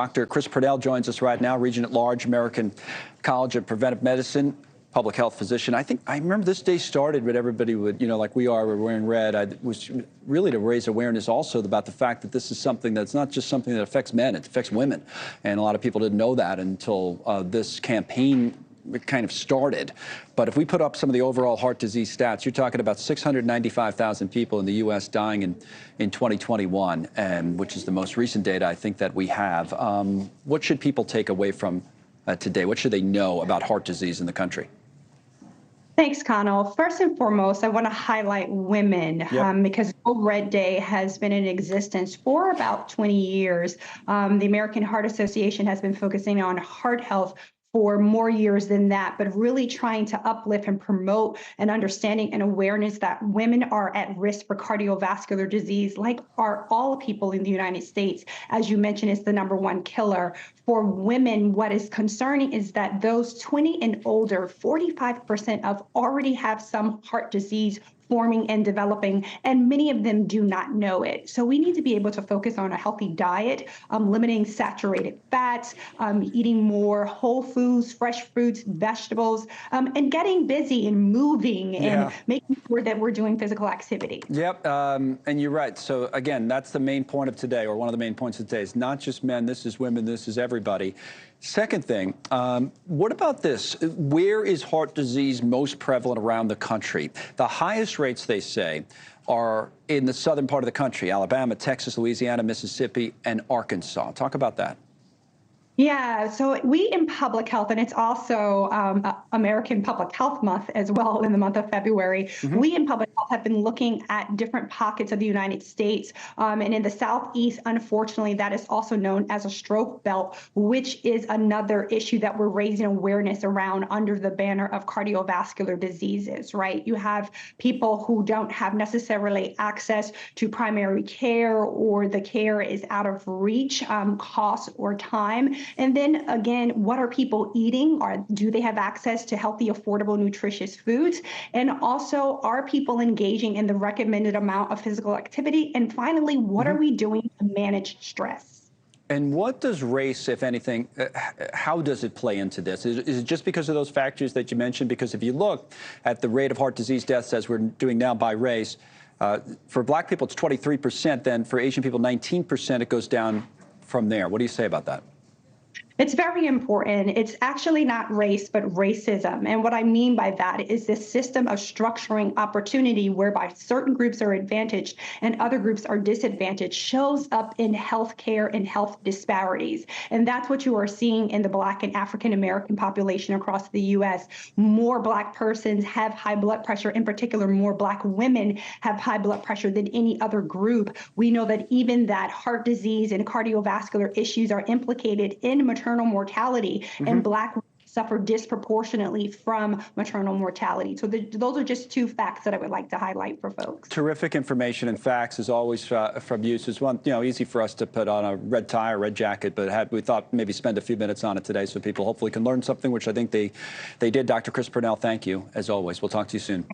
Dr. Chris Pernell joins us right now, Regent at Large, American College of Preventive Medicine, public health physician. I remember this day started with everybody would, like we are, we're wearing red. I was really to raise awareness also about the fact that this is something that's not just something that affects men, it affects women. And a lot of people didn't know that until this campaign kind of started. But if we put up some of the overall heart disease stats, you're talking about 695,000 people in the U.S. dying in 2021, which is the most recent data I think that we have. What should people take away from today? What should they know about heart disease in the country? Thanks, Connell. First and foremost, I want to highlight women because World Red Day has been in existence for about 20 years. The American Heart Association has been focusing on heart health for more years than that, but really trying to uplift and promote an understanding and awareness that women are at risk for cardiovascular disease, like are all people in the United States. As you mentioned, it's the #1 killer. For women, what is concerning is that those 20 and older, 45% of already have some heart disease forming and developing, and many of them do not know it. So we need to be able to focus on a healthy diet, limiting saturated fats, eating more whole foods, fresh fruits, vegetables, and getting busy and moving and making sure that we're doing physical activity. Yep, and you're right. So again, that's the main point of today, or one of the main points of today. It's not just men, this is women, this is everybody. Second thing, what about this? Where is heart disease most prevalent around the country? The highest rates, they say, are in the southern part of the country: Alabama, Texas, Louisiana, Mississippi, and Arkansas. Talk about that. Yeah, so we in public health, and it's also American Public Health Month as well in the month of February, we in public health have been looking at different pockets of the United States. And in the Southeast, unfortunately, that is also known as a stroke belt, which is another issue that we're raising awareness around under the banner of cardiovascular diseases, right? You have people who don't have necessarily access to primary care, or the care is out of reach, cost, or time. And then again, what are people eating? Do they have access to healthy, affordable, nutritious foods? And also, are people engaging in the recommended amount of physical activity? And finally, what are we doing to manage stress? And what does race, if anything, how does it play into this? Is it just because of those factors that you mentioned? Because if you look at the rate of heart disease deaths, as we're doing now by race, for black people, it's 23%. Then for Asian people, 19%. It goes down from there. What do you say about that? It's very important. It's actually not race, but racism. And what I mean by that is this system of structuring opportunity whereby certain groups are advantaged and other groups are disadvantaged shows up in healthcare and health disparities. And that's what you are seeing in the Black and African American population across the U.S. More Black persons have high blood pressure. In particular, more Black women have high blood pressure than any other group. We know that even that heart disease and cardiovascular issues are implicated in maternal mortality, and Black women suffer disproportionately from maternal mortality. So those are just two facts that I would like to highlight for folks. Terrific information and facts, as always, from you. So it's one, easy for us to put on a red tie or red jacket, but we thought maybe spend a few minutes on it today so people hopefully can learn something, which I think they did. Dr. Chris Pernell, thank you, as always. We'll talk to you soon.